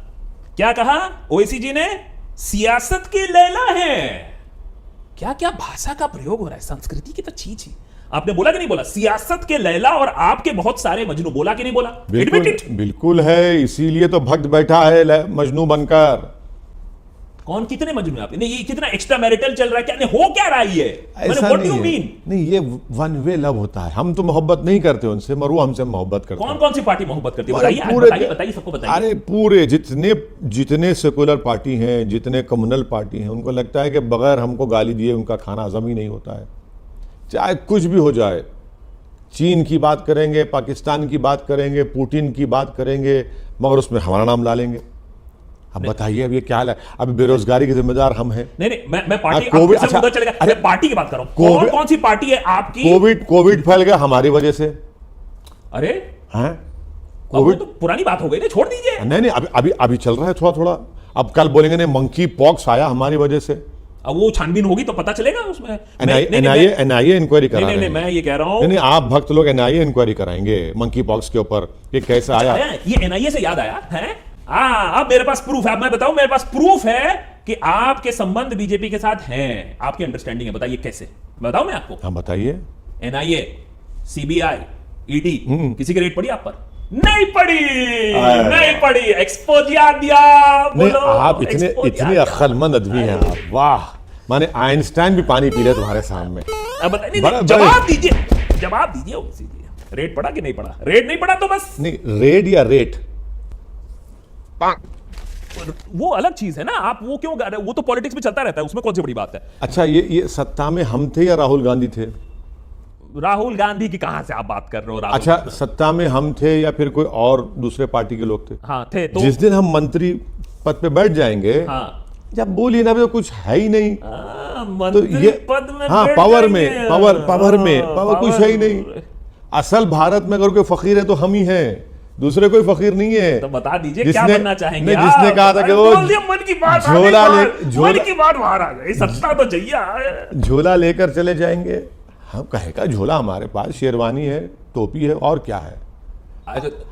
क्या कहा ओवैसी जी ने? सियासत की लैला है। क्या क्या भाषा का प्रयोग हो रहा है, संस्कृति की तो चीज ही। आपने बोला कि नहीं बोला? सियासत के लैला और आपके बहुत सारे मजनू, बोला कि नहीं बोला? बिल्कुल है, इसीलिए तो भक्त बैठा है मजनू बनकर। कौन, कितने मजनू आप? नहीं, ये कितना एक्स्ट्रा मैरिटल चल रहा है? क्या नहीं, हो क्या रहा है ये? What do you mean? नहीं, ये वन वे लव होता है। हम तो मोहब्बत नहीं करते उनसे, मगर वो हमसे मोहब्बत करते हैं। कौन सी पार्टी मोहब्बत करती है? बताइए, सबको बताइए। अरे पूरे जितने सेकुलर पार्टी हैं, जितने कम्युनल पार्टी हैं, उनको लगता है कि बगैर हमको गाली दिए उनका खाना हजम ही नहीं होता है। चाहे कुछ भी हो जाए, चीन की बात करेंगे, पाकिस्तान की बात करेंगे, पुतिन की बात करेंगे, मगर उसमें हमारा नाम ला लेंगे। अब बताइए, अब ये क्या है? अब बेरोजगारी के जिम्मेदार हम हैं। नहीं, मैं पार्टी कोविड, अच्छा, चलेगा। अरे पार्टी की बात कर रहा हूं। कौन सी पार्टी है आपकी? कोविड फैल गया हमारी वजह से। अरे हैं? कोविड तो पुरानी बात हो गई ना, छोड़ दीजिए। नहीं, अभी चल रहा है थोड़ा। अब कल बोलेंगे नहीं मंकी पॉक्स आया हमारी वजह से। अब वो छानबीन होगी तो पता चलेगा उसमें। एनआईए इंक्वायरी करा रहे हैं। नहीं, मैं ये कह रहा हूं। नहीं, आप भक्त लोग एनआईए इंक्वायरी कराएंगे मंकी पॉक्स के ऊपर कि कैसे आया। ये एनआईए से याद आया है। अब मेरे पास प्रूफ है। मैं बताऊं, मेरे पास प्रूफ है कि आपके संबंध बीजेपी के साथ हैं। आपकी अंडरस्टैंडिंग है, बताइए कैसे? बताऊं मैं आपको? हाँ बताइए। एनआईए, सीबीआई, ईडी, किसी की रेड पड़ी आप पर? नहीं पड़ी, आया। नहीं पड़ी, एक्सपोजिया दिया। नहीं, बोलो, आप इतने एक्सपोजिया इतने दिया। अक्लमंद आदमी हैं आप, वाह। माने आइंस्टाइन भी पानी पी रहे तुम्हारे सामने। अब बताइए, बड़ा- जवाब दीजिए, जवाब दीजिए उसी दीजिए। रेट पड़ा कि नहीं पड़ा? रेट नहीं पड़ा तो बस नहीं, रेड या रेट? वो अलग चीज है ना। आप वो क्यों गा रहे हो? वो तो पॉलिटिक्स में चलता रहता है, उसमें कौन सी बड़ी बात है? अच्छा, ये सत्ता में हम थे या राहुल गांधी थे? राहुल गांधी की कहां से आप बात कर रहे हो? राहुल अच्छा, सत्ता में हम थे या फिर कोई और दूसरे पार्टी के लोग थे? हाँ थे तो। जिस दिन हम मंत्री पद पे बैठ जाएंगे, हाँ जब बोलिए ना, अभी तो कुछ है ही नहीं। तो मंत्री ये पद में हाँ, बैठ पावर में, जाएंगे। पावर कुछ है ही नहीं। असल भारत में अगर कोई फकीर है तो हम ही हैं, दूसरे कोई फकीर नहीं है। तो बता दीजिए क्या जिसने- बनना चाहेंगे नहीं, जिसने आप? कहा था कि अरे वो बोल दिया, मन की बात झोला आने ले- बार, झोला- मन की बात बाहर आ गई। सत्ता तो चाहिए। झोला लेकर चले जाएंगे। हम कहेगा झोला हमारे पास, शेरवानी है, टोपी है, और क्या है।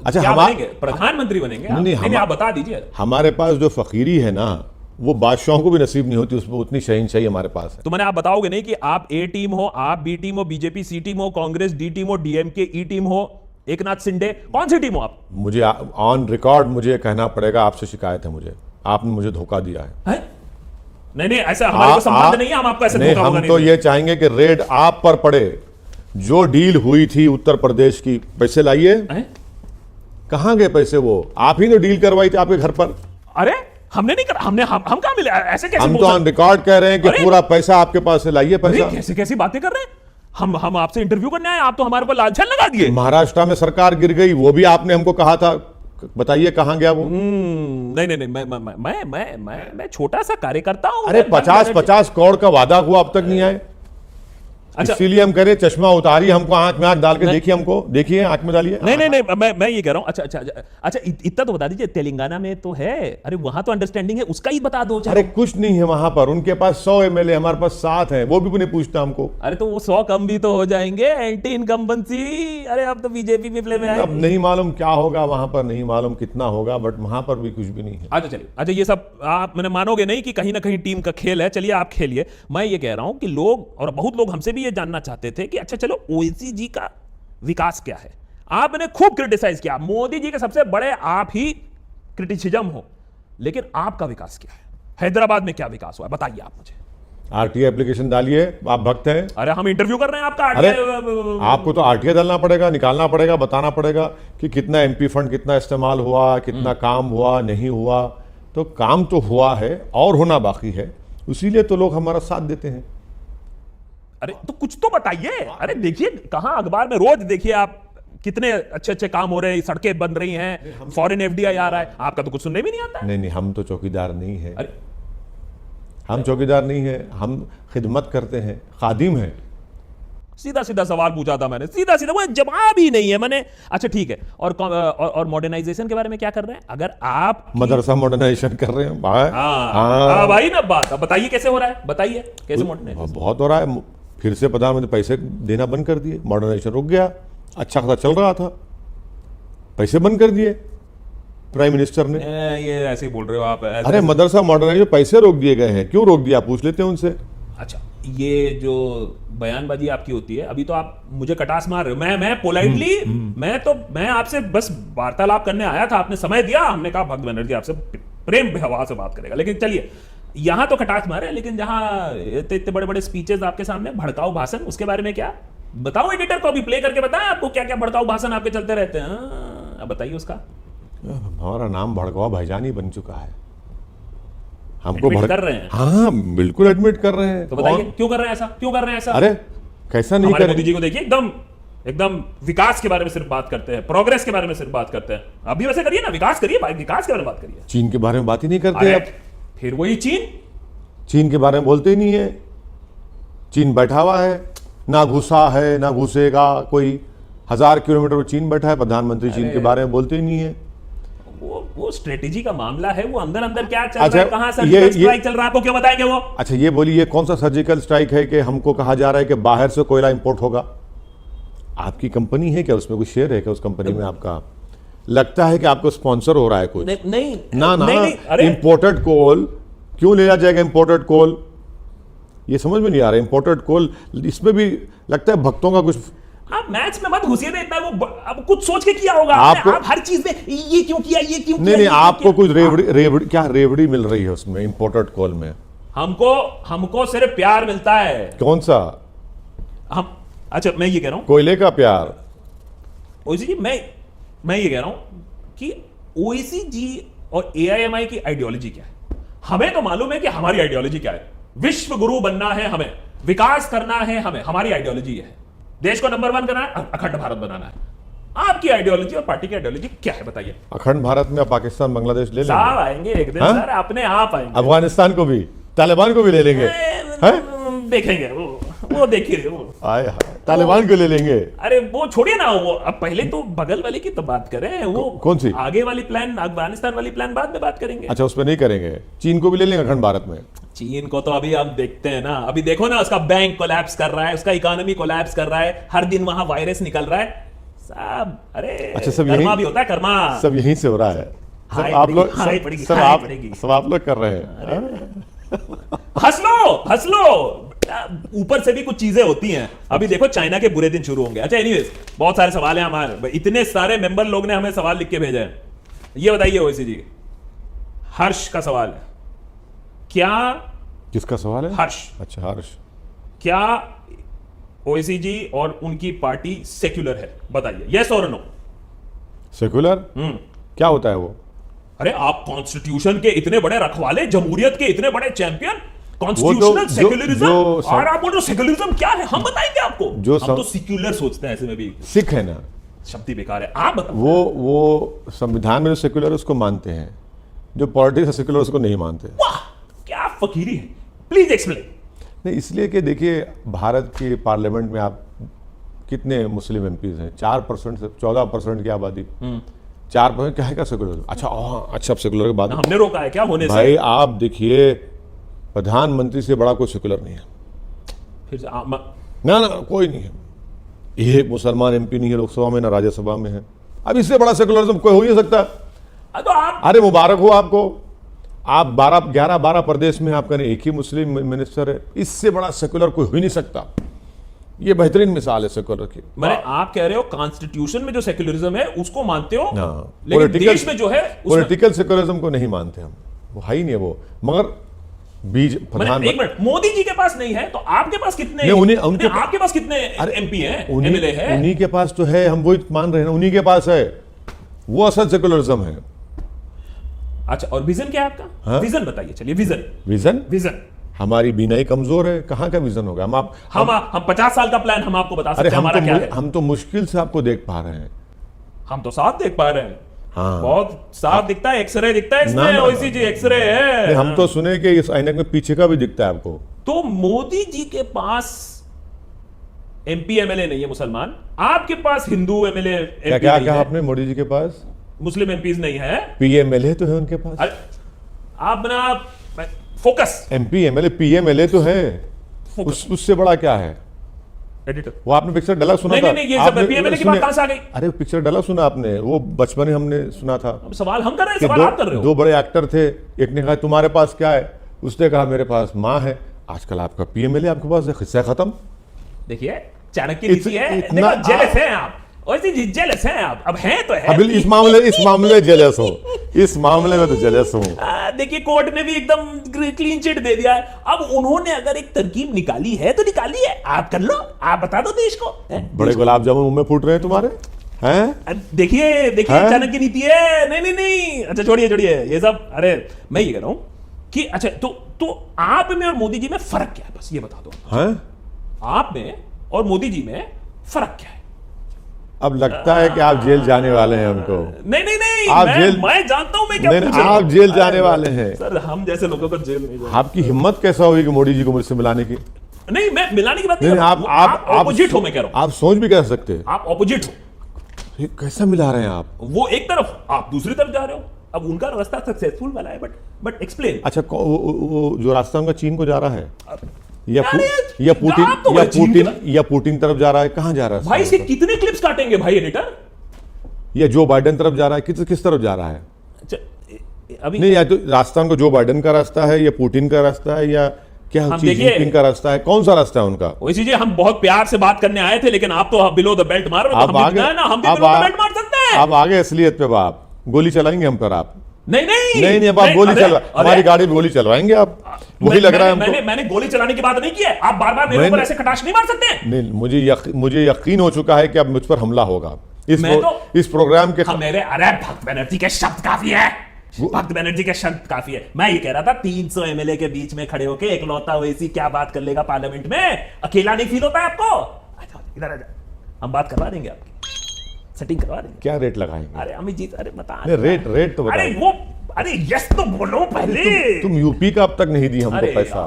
अच्छा हम बनेंगे? प्रधानमंत्री बनेंगे आप? नहीं, नहीं, आप बता दीजिए। हमारे पास जो फकीरी है ना, वो बादशाहों को भी नसीब नहीं होती, उसमें उतनी शहनशाही हमारे पास है। तो मैंने आप बताओगे नहीं कि आप ए टीम हो, आप बी टीम हो, बीजेपी सी टीम हो, कांग्रेस डी टीम हो, डीएमके ई टीम हो, एकनाथ शिंदे, कौन सी टीम हो आप? मुझे ऑन रिकॉर्ड मुझे कहना पड़ेगा, आपसे शिकायत है मुझे, आपने मुझे धोखा दिया है। हैं? नहीं ऐसा हमारे को संबंध नहीं है, हम आपको ऐसे नहीं, धोखा हम वोखा तो नहीं ये चाहेंगे कि रेड आप पर पड़े। जो डील हुई थी उत्तर प्रदेश की, पैसे लाइए। देंगे। हैं? कहां गए पैसे? वो आप ही ने डील करवाई थी आपके घर पर। अरे हमने नहीं कर, हमने हम कहां मिले? ऐसे कैसे हम बोल तो सकते? ऑन रिकॉर्ड कह रहे हैं कि अरे! पूरा पैसा आपके पास से लाइए अरे पैसा। कैसे कैसी बातें कर रहे हैं? हम आपसे इंटरव्यू करने आए, आप तो हमारे पर लालछन लगा दिए। महाराष्ट्र में सरकार गिर गई, वो भी आपने हमको कहा था, बताइए कहां गया वो। नहीं मैं छोटा सा कार्यकर्ता हूं। अरे 50 करोड़ का वादा हुआ, अब तक नहीं आए। अच्छा। इसीलिए हम कह रहे चश्मा उतारिए, हमको आंख में आंख डाल के देखिए, हमको देखिए, आंख में डालिए। नहीं मैं ये कह रहा हूं। अच्छा इतना तो बता दीजिए, तेलंगाना में तो है, अरे वहां तो अंडरस्टैंडिंग है, उसका ही बता दो। अरे कुछ नहीं है वहां पर, उनके पास 100 MLA, हमारे पास 7 है, वो भी नहीं पूछता हमको। अरे तो वो 100 कम भी तो हो जाएंगे, एंटी इनकम्बेंसी। अरे अब तो बीजेपी भी प्ले में अब आएगी। नहीं मालूम क्या होगा वहां पर, नहीं मालूम कितना होगा, बट वहां पर भी कुछ भी नहीं है। अच्छा चलिए, अच्छा ये सब आप मैंने मानोगे नहीं कि कहीं ना कहीं टीम का खेल है। चलिए आप खेलिए। मैं ये कह रहा हूं कि लोग, और बहुत लोग हमसे भी ये जानना चाहते थे कि अच्छा चलो ओवैसी जी का विकास क्या है। आपने खूब क्रिटिसाइज किया, मोदी जी के सबसे बड़े आप ही क्रिटिसिज्म हो, लेकिन आपका विकास क्या है? हैदराबाद में क्या विकास हुआ है? बताइए आप मुझे। RTI एप्लीकेशन डालिए, आप भक्त हैं। अरे हम इंटरव्यू कर रहे हैं आपका। अरे आपको तो RTI डालना पड़ेगा, निकालना पड़ेगा, बताना पड़ेगा कि कितना MP फंड कितना इस्तेमाल हुआ, कितना काम हुआ, नहीं हुआ। तो काम तो हुआ है और होना बाकी है, इसीलिए तो लोग हमारा साथ देते हैं। अरे तो कुछ तो बताइए। अरे देखिए, कहां अखबार में रोज देखिए आप, कितने अच्छे अच्छे काम हो रहे हैं, सड़कें बन रही हैं, फॉरेन FDI आ रहा है, आपका तो कुछ सुनने भी नहीं आता है। नहीं, हम तो चौकीदार नहीं है। अरे हम चौकीदार नहीं है, हम खिदमत करते हैं, खादिम हैं। सीधा सीधा सवाल पूछा था मैंने, सीधा सीधा, वो जवाब ही नहीं है मैंने। अच्छा ठीक है, और मॉडर्नाइजेशन के बारे में क्या कर रहे हैं? अगर आप मदरसा मॉडर्नाइजेशन कर रहे हैं भाई। हाँ भाई ना, बात अब बताइए कैसे हो रहा है, बताइए कैसे मॉडर्नाइजेशन। बहुत हो रहा है। फिर से प्रधानमंत्री पैसे देना बंद कर दिए, मॉडर्नाइजेशन रुक गया। अच्छा खासा चल रहा था, पैसे बंद कर दिए प्राइम मिनिस्टर ने। ये ऐसे ही बोल रहे हो आप? अरे मदरसा मॉडर्नाइजेशन पैसे रोक दिए गए हैं, क्यों रोक दिया पूछ लेते हैं उनसे। अच्छा, ये जो बयानबाजी आपकी होती है, अभी तो आप मुझे कटास मार रहे हो। मैं पोलाइटली, मैं आपसे बस वार्तालाप करने आया था, आपने समय दिया, हमने कहा भक्त बनर्जी आपसे प्रेम भाव से बात करेगा। लेकिन चलिए, यहां तो कटास मारे, लेकिन जहां इतने बड़े बड़े स्पीचेस आपके सामने, भड़काऊ भाषण, उसके बारे में क्या बताओ? एडिटर को अभी प्ले करके बताएं आपको क्या क्या भड़काऊ भाषण आपके चलते रहते हैं। अब बताइए उसका। हमारा नाम भड़कवा भाईजान ही बन चुका है। हमको Admit कर रहे हैं? हाँ बिल्कुल एडमिट कर रहे हैं। तो बताइए क्यों कर रहे हैं ऐसा, क्यों कर रहे हैं ऐसा? अरे कैसा नहीं हमारे कर मोदी जी को देखिए, एकदम विकास के बारे में सिर्फ बात करते हैं, प्रोग्रेस के बारे में सिर्फ बात करते हैं। अभी वैसे करिए ना, विकास करिए, विकास के बारे में बात करिए। चीन के बारे में बात ही नहीं करते अरे अब। फिर वही चीन चीन के बारे में बोलते ही नहीं है। चीन बैठा हुआ है, ना घुसा है ना घुसेगा। कोई 1000 किलोमीटर पर चीन बैठा है, प्रधानमंत्री चीन के बारे में बोलते ही नहीं है। वो स्ट्रेटेजी का मामला है, वो अंदर अंदर क्या चल अच्छा, रहा है, कहां सर्जिकल स्ट्राइक चल रहा है, आपको क्यों बताएंगे वो? अच्छा ये बोलिए, ये कौन सा सर्जिकल स्ट्राइक है कि हमको कहा जा रहा है कि बाहर से कोयला इंपोर्ट होगा? आपकी कंपनी है क्या, उसमें कुछ शेयर है क्या उस कंपनी में आपका? लगता है कि आपको स्पॉन्सर हो रहा है कुछ? नहीं ना नहीं, अरे इंपोर्टेड कोल क्यों ले जाएगा? इंपोर्टेड कोल ये समझ में नहीं आ रहा है। इंपोर्टेड कोल, इसमें भी लगता है भक्तों का कुछ आप मैथ्स में मत घुसिए इतना, वो अब कुछ सोच के किया होगा आपको- आप हर चीज में ये क्यों किया, ये क्यों नहीं किया, नहीं, ये क्यों आपको किया? कुछ रेवड़ी मिल रही है उसमें इंपोर्टेड कॉल में। हमको सिर्फ प्यार मिलता है। कौन सा? हम अच्छा मैं ये कह रहा हूं कोयले का प्यार? ओवैसी जी, मैं ये कह रहा हूं कि ओवैसी जी और एआईएमआई की आइडियोलॉजी क्या है। हमें तो मालूम है कि हमारी आइडियोलॉजी क्या है। विश्व गुरु बनना है हमें, विकास करना है हमें, हमारी आइडियोलॉजी है। देश को नंबर 1 करना है, अखंड भारत बनाना है। आपकी आइडियोलॉजी और पार्टी की आइडियोलॉजी क्या है बताइए। अखंड भारत में पाकिस्तान बांग्लादेश ले लेंगे, साहब आएंगे एक दिन हाँ? सर, अपने आप आएंगे। अफगानिस्तान को भी, तालिबान को भी ले लेंगे। हैं? देखेंगे वो देखिए वो। आए हाय, तालिबान को ले लेंगे। अरे वो छोड़िए ना, वो अब पहले तो बगल वाले की तो बात करें। वो कौन सी? आगे वाली प्लान, अफगानिस्तान वाली प्लान बाद में बात करेंगे। अच्छा, उस पर नहीं करेंगे। चीन को भी ले लेंगे अखंड भारत में। चीन को तो अभी आप देखते हैं ना, अभी देखो ना, उसका बैंक कोलैप्स कर रहा है, उसका इकोनॉमी कोलैप्स कर रहा है, हर दिन वहां वायरस निकल रहा है साहब। अरे अच्छा, सब कर्मा यही भी होता है, कर्मा। सब यहीं से हो रहा है। सब हाय आप पड़ेगी, लोग हाय पड़ेगी, सब हाय आप पड़ेगी। सब आप लोग कर रहे हैं। हंस लो। ऊपर से भी कुछ चीजें होती हैं। अभी देखो चाइना के बुरे दिन शुरू होंगे। अच्छा एनीवेज, बहुत सारे सवाल हैं हमारे, इतने सारे मेंबर लोग ने हमें सवाल लिख के भेजे हैं। ये बताइए ओवैसी जी, हर्ष का सवाल है, क्या किसका सवाल है? हर्ष, अच्छा, हर्ष। क्या ओवैसी जी और उनकी पार्टी सेक्युलर है? बताइए, यस और नो। सेकुलर क्या होता है वो? अरे आप कॉन्स्टिट्यूशन के इतने बड़े रखवाले, जमहूरियत के इतने बड़े चैंपियन, वो कॉन्स्टिट्यूशनल जो- सेक्युलरिज्म, जो- और आप बोल रहे हो सेक्युलरिज्म क्या है? हम बताएंगे आपको। जो हम तो सेक्युलर सोचते हैं, ऐसे में भी सिख है ना, शब्द ही बेकार है। आप बताओ। वो संविधान में जो सेकुलर है उसको मानते हैं, जो पॉलिटिक्स है सेकुलर उसको नहीं मानते। वाह, क्या फकीरी है। Please explain. नहीं, इसलिए कि देखिए, भारत के पार्लियामेंट में आप कितने मुस्लिम एमपीज हैं? 4% से 14% की आबादी। 4% क्या है क्या सेकुलर? अच्छा अच्छा, सेकुलर के बाद हमने रोका है क्या होने भाई से? आप देखिए, प्रधानमंत्री से बड़ा कोई सेकुलर नहीं है। फिर से ना कोई नहीं है। एक मुसलमान एमपी नहीं है लोकसभा में, ना राज्यसभा में है। अब इससे बड़ा सेकुलरिज्म कोई हो ही नहीं सकता। तो आप अरे मुबारक हो आपको, आप 11 प्रदेश में आपका एक ही मुस्लिम मिनिस्टर है। इससे बड़ा सेकुलर कोई हो ही नहीं सकता। ये बेहतरीन मिसाल है सेकुलर की। मैंने आप कह रहे हो कॉन्स्टिट्यूशन में जो सेक्युलरिज्म है उसको मानते हो, हाँ, लेकिन देश में जो है उसमें पॉलिटिकल सेकुलरिज्म को नहीं मानते हम, वो है ही नहीं वो। मगर बीज एक प्रधान मिनट, मोदी जी के पास नहीं है तो आपके पास कितने? नहीं, उनके आपके पास कितने एमपी हैं, एमएलए है? उन्हीं के पास तो है, हम वही मान रहे हैं ना, उन्हीं के पास है। वो असल सेकुलरिज्म है। अच्छा, और विजन क्या है आपका? हाँ? विजन बताइए, चलिए विजन। विजन हमारी बीनाई कमजोर है, कहाँ का विजन होगा? हम 50 साल का प्लान हम आपको बता सकते अरे हैं हमारा क्या है। हम तो मुश्किल से आपको देख पा रहे हैं। हम तो साफ देख पा रहे हैं। हाँ। बहुत साफ दिखता है, एक्सरे दिखता है इसमें। ना, ओवैसी जी एक्सरे है। नहीं, हम तो सुने कि इस ऐनक में पीछे का भी दिखता है आपको। तो मोदी जी के पास एमपी एमएलए नहीं है मुसलमान, आपके पास हिंदू एमएलए क्या क्या क्या आपने? मोदी जी के पास मुस्लिम एमपीज नहीं है। पीएमएलए तो है उनके पास। अरे आप बना फोकस। एमपी एमएलए पीएमएलए तो है। उससे बड़ा क्या है? एडिटर, वो आपने पिक्चर डायलॉग सुना था? नहीं, ये आपने- पीएमएलए की सुने- बात कहां से आ गई? अरे पिक्चर डायलॉग सुना आपने? वो बचपन में हमने सुना था अब सवाल हम कर रहे हैं, कि सवाल आप कर रहे हो। दो बड़े एक्टर थे। एक ने कहा तुम्हारे पास क्या है? उसने कहा मेरे पास माँ है। आजकल आपका पीएमएलए आपके पास है, किस्सा खत्म। देखिए चाणक्य नीति है। इतना- देखो जेलस हैं आप, वैसे जेलस हैं आप। अब हैं तो है। अब इस मामले जेलस हो, इस मामले में तो जेलस हूं। देखिए कोर्ट ने भी एकदम क्लीन चिट दे दिया है। अब उन्होंने अगर एक तरकीब निकाली है तो निकाली है, आप कर लो, आप बता दो देश को। बड़े गुलाब जामुन मुंह में फूट रहे हैं तुम्हारे, हैं? देखिए हैं? चाणक्य नीति है। नहीं, अच्छा छोड़िए ये सब। अरे मैं ये कह रहा हूं कि अच्छा तो आप में और मोदी जी में फर्क क्या है, बस ये बता दो। हैं? आप में और मोदी जी में फर्क क्या है? अब लगता है कि आप जेल जाने वाले हैं हमको। नहीं, आप जेल- मैं जानता हूं मैं क्या नहीं, पूछ रहा हूं। आप जेल जाने वाले हैं। सर हम जैसे लोगों को जेल नहीं जाना। आपकी हिम्मत कैसा होगी कि मोदी जी को मुझसे मिलाने की? नहीं, मैं मिलाने की बात नहीं, नहीं कर रहा हूं। आप ऑपोजिट हो, मैं कह रहा हूं। आप सोच भी कह सकते हैं। आप ऑपोजिट हो, ये कैसा मिला रहे हैं आप? वो एक तरफ, आप दूसरी तरफ जा रहे हो। अब उनका रास्ता सक्सेसफुल वाला है, बट एक्सप्लेन। अच्छा, वो जो रास्ता उनका चीन को जा रहा है, या अरे, आप तो बड़े चीन के पुतिन तरफ जा रहा है? कहाँ जा रहा है? भाई इसके कितने क्लिप्स काटेंगे भाई एडिटर? या जो बाइडेन तरफ जा रहा है? किस तरफ जा रहा है? अच्छा, अभी नहीं, या तो रास्ता उनको जो बाइडेन का रास्ता है, या पुतिन का रास्ता है, या क्या हम शी देखिए जिनपिंग का रास्ता है? कौन सा रास्ता है उनका? ओवैसी जी, हम बहुत प्यार से बात करने आए थे, लेकिन आप तो बिलो द बेल्ट मार रहे हो। आप तो हम भी आगे ना, हम भी बिलो द बेल्ट मार सकते हैं। आप आगे असलियत पे आप गोली चलाएंगे हम पर? आप नहीं नहीं नहीं अब आप गोली चलवा, हमारी गाड़ी में गोली चलवाएंगे आप? वही लग रहा है हमको। मैंने गोली चलाने की बात नहीं की है। आप बार बार मेरे ऊपर ऐसे कटाक्ष नहीं मार सकते हैं। नहीं, मुझे यकीन हो चुका है कि अब मुझ पर हमला होगा मैं इस प्रोग्राम के मेरे अरे भक्त बनर्जी के शब्द काफी है। भक्त बनर्जी के शब्द काफी है। मैं ये कह रहा था 300 एमएलए के बीच में खड़े होके एकलौता ओवैसी क्या बात कर लेगा पार्लियामेंट में? अकेला नहीं फील होता है आपको? इधर आ जा, हम बात करवा देंगे, आपकी सेटिंग करवा देंगे। क्या रेट लगाएंगे? अरे अमित जी, अरे बता। रेट तो अरे बताओ। अरे यस तो बोलो पहले। तुम यूपी का अब तक नहीं दी हमको पैसा।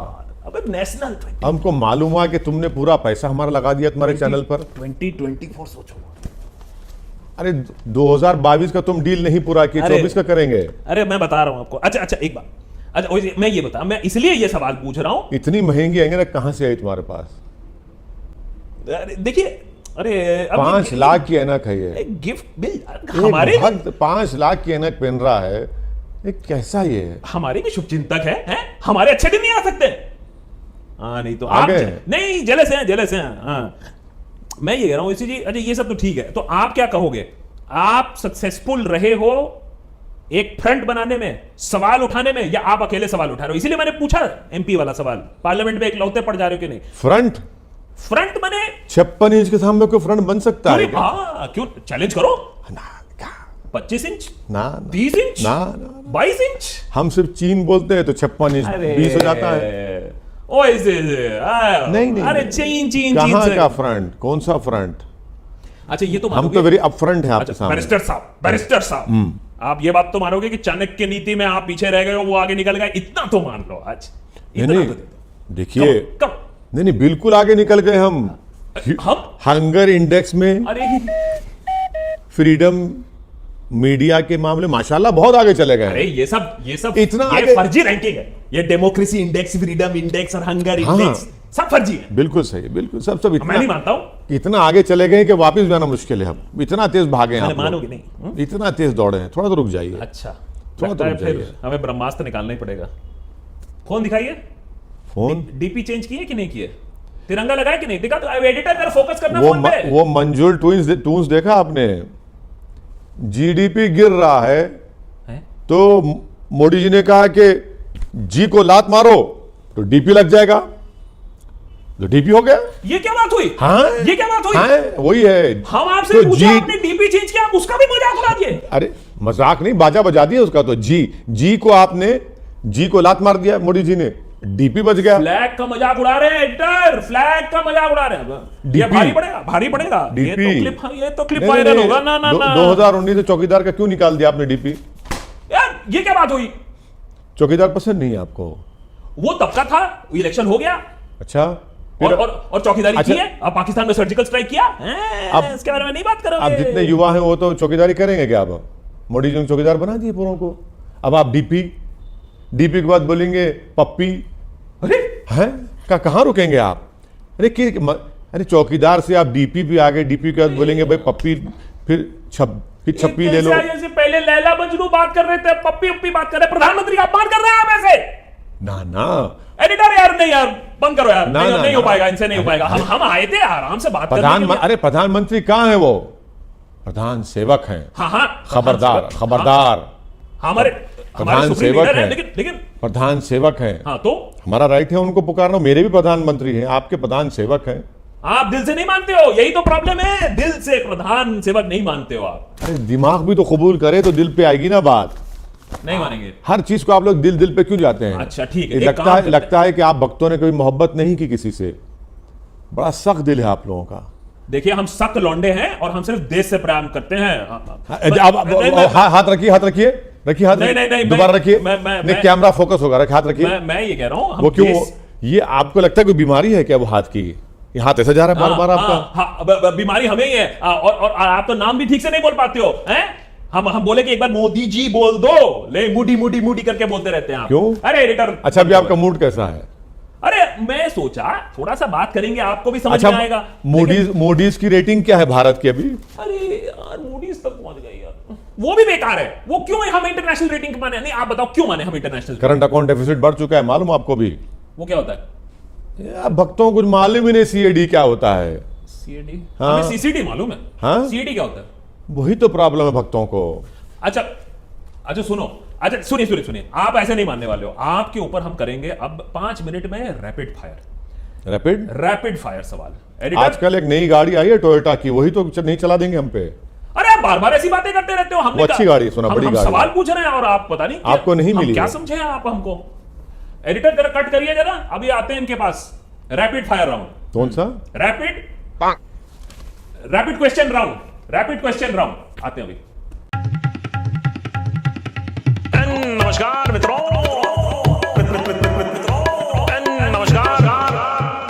अबे नेशनल हमको मालूम हुआ कि तुमने पूरा पैसा हमारा लगा दिया तुम्हारे चैनल पर। 2024 सोचो। अरे 2022 का तुम डील नहीं पूरा किया, 24 का करेंगे। अरे मैं बता रहा हूं आपको। अच्छा एक बात, अच्छा ओवैसी, मैं ये बता, मैं इसलिए ये सवाल पूछ रहा हूं। इतनी महंगी आएंगे ना, कहां से आई तुम्हारे पास? देखिए, अरे 5 लाख की ऐनक है ये। गिफ्ट बिल हमारे भक्त 5 लाख की ऐनक पहन रहा है, ये कैसा ये है? हमारे भी शुभचिंतक है? हमारे अच्छे दिन नहीं आ सकते? हाँ, नहीं तो आप नहीं जलस हैं। हाँ, मैं ये कह रहा हूं इसी जी। अच्छा, ये सब तो ठीक है, तो आप क्या कहोगे? आप सक्सेसफुल रहे हो एक फ्रंट बनाने में, सवाल उठाने में, या आप अकेले सवाल उठा रहे हो? इसीलिए मैंने पूछा एमपी वाला सवाल, पार्लियामेंट में इकलौते पड़ जा रहे हो कि नहीं? फ्रंट बने 56 इंच के सामने कोई फ्रंट बन सकता है? क्यों चैलेंज करो? ना, 25 इंच, ना 30 इंच, ना 22 इंच। हम सिर्फ चीन बोलते हैं तो 56 इंच 20 हो जाता है। नहीं अरे चीन कहाँ का फ्रंट? कौन सा फ्रंट? अच्छा, ये तो हम तो वेरी अपफ्रंट है आपके सामने। बैरिस्टर साहब, आप ये बात तो मानोगे कि चाणक्य नीति में आप पीछे रह गए हो, वो आगे निकल गए, इतना तो मान लो आज। नहीं, देखिए, नहीं बिल्कुल आगे निकल गए हम हंगर इंडेक्स में, अरे फ्रीडम मीडिया के मामले माशाल्लाह बहुत आगे चले गए। अरे ये सब इतना ये आगे, फर्जी रैंकिंग है। ये डेमोक्रेसी इंडेक्स, फ्रीडम इंडेक्स और हंगर इंडेक्स सब फर्जी है। बिल्कुल सही, बिल्कुल सब मैं नहीं मानता हूं। इतना आगे चले गए कि वापस जाना मुश्किल है। हम इतना तेज भागे हैं, मानोगे नहीं? इतना तेज दौड़े हैं। थोड़ा तो रुक जाइए। अच्छा, थोड़ा तो रुक फिर जाइए। हमें ब्रह्मास्त्र निकालना ही पड़ेगा। फोन दिखाइए। फोन डीपी चेंज किए कि नहीं किए? तिरंगा लगाए कि नहीं? दिखा तो एडिटर मेरा फोकस करना फोन पे। वो मंजूर टून्स देखा आपने? जीडीपी गिर रहा है तो मोदी जी ने कहा कि जी को लात मारो तो डीपी लग जाएगा, तो डीपी हो गया। ये क्या बात हुई? हाँ, ये क्या बात हुई? हाँ, वही है। हम आपसे तो पूछा, आपने डीपी चेंज किया, उसका भी मजाक उड़ा दिए। अरे मजाक नहीं, बाजा बजा दिया उसका। तो जी को आपने जी को लात मार दिया मोदी जी ने, डीपी बच गया। फ्लैग का मजाक उड़ा रहे हैं एडिटर, फ्लैग का मजाक उड़ा रहे हैं। ये भारी पड़ेगा। ये तो क्लिप वायरल होगा। ना 2019 से चौकीदार का क्यों निकाल दिया आपने डीपी? यार ये क्या बात हुई? चौकीदार पसंद नहीं है आपको? वो तब का था, इलेक्शन हो गया। अच्छा, और चौकीदारी की है। अब पाकिस्तान में सर्जिकल स्ट्राइक किया, इसके बारे में नहीं बात करोगे? अब जितने युवा हैं वो तो चौकीदारी करेंगे क्या? अब मोदी जी ने चौकीदार बना दिए पूरों को। अब आप डीपी के बाद बोलेंगे पप्पी। अरे हैं कहाँ रुकेंगे आप? अरे चौकीदार से आप डीपी भी आ गए, डीपी के बाद बोलेंगे भाई पप्पी, फिर छप्पी ले लो। जैसे पहले लैला मजनू बात कर रहे थे, पप्पी उप्पी बात कर रहे, प्रधानमंत्री आप बात कर रहे हैं आप ऐसे? ना एडिटर यार, नहीं यार, बंद करो यार। नहीं हो पाएगा, इनसे नहीं हो पाएगा। हम आए थे आराम से बात करने। अरे प्रधानमंत्री कहाँ है? वो प्रधान सेवक हैं। हाँ, खबरदार हमारे प्रधान सेवक हैं। लेकिन प्रधान सेवक हैं। हाँ, तो हमारा राइट है उनको पुकारना। मेरे भी प्रधानमंत्री हैं, आपके प्रधान सेवक हैं। आप दिल से नहीं मानते हो, यही तो प्रॉब्लम है। दिल से प्रधान सेवक नहीं मानते हो आप। अरे दिमाग भी तो कबूल करे तो दिल पे आएगी ना बात। नहीं मानेंगे। हर चीज को आप लोग दिल पे क्यों जाते हैं? अच्छा ठीक है। लगता है कि आप भक्तों ने कोई मोहब्बत नहीं की किसी से। बड़ा सख्त दिल है आप लोगों का। देखिए, हम सख्त लौंडे हैं और हम सिर्फ देश से प्रेम करते हैं। हाथ रखिए नहीं, दोबारा रखिए। कैमरा फोकस होगा, हाथ रखिए। मैं ये कह रहा हूं, वो क्यों? ये आपको लगता है कोई बीमारी है क्या? वो हाथ की, ये हाथ ऐसा जा रहा है बार-बार आपका। बीमारी हमें ही है। और आप तो नाम भी ठीक से नहीं बोल पाते हो। हम बोले कि एक बार मोदी जी बोल दो, ले मुडी करके बोलते रहते हैं आप। क्यों? अरे एडिटर, अच्छा अभी आपका मूड कैसा है? अरे मैं सोचा थोड़ा सा बात करेंगे, आपको भी समझ में आएगा। मोडीज की रेटिंग क्या है भारत की अभी? अरे यार, मोडीज तक पहुंच गई यार। वो भी बेकार है। वो क्यों है हम इंटरनेशनल रेटिंग माने? नहीं, आप बताओ क्यों माने हम इंटरनेशनल? करंट अकाउंट डेफिसिट बढ़ चुका है, मालूम आपको भी? वो क्या होता है? यार भक्तों को कुछ मालूम ही नहीं सीएडी क्या होता है। सीएडी, हाँ। हमें सीसीडी मालूम है। हाँ? सीएडी क्या होता है? वही तो प्रॉब्लम है भक्तों को। अच्छा अच्छा सुनो, अच्छा सुनिए सुनिए सुनिए, आप ऐसे नहीं मानने वाले हो। आपके ऊपर हम करेंगे अब 5 मिनट में रैपिड फायर। रैपिड फायर सवाल। एडिटर, आजकल एक नई गाड़ी आई है टोयोटा की, वही तो नहीं चला देंगे हम पे। अरे आप बार बार ऐसी बातें करते रहते हो। हमने वो अच्छी गाड़ी है, सुना, बड़ी हम गाड़ी सवाल है। पूछ रहे हैं और आप पता नहीं आपको नहीं हम मिली क्या है। समझे हैं आप हमको। एडिटर जरा कट करिए जरा, अभी आते हैं इनके पास रैपिड फायर राउंड। कौन सा? Rapid question round, rapid question round आते हैं अभी। नमस्कार मित्रों,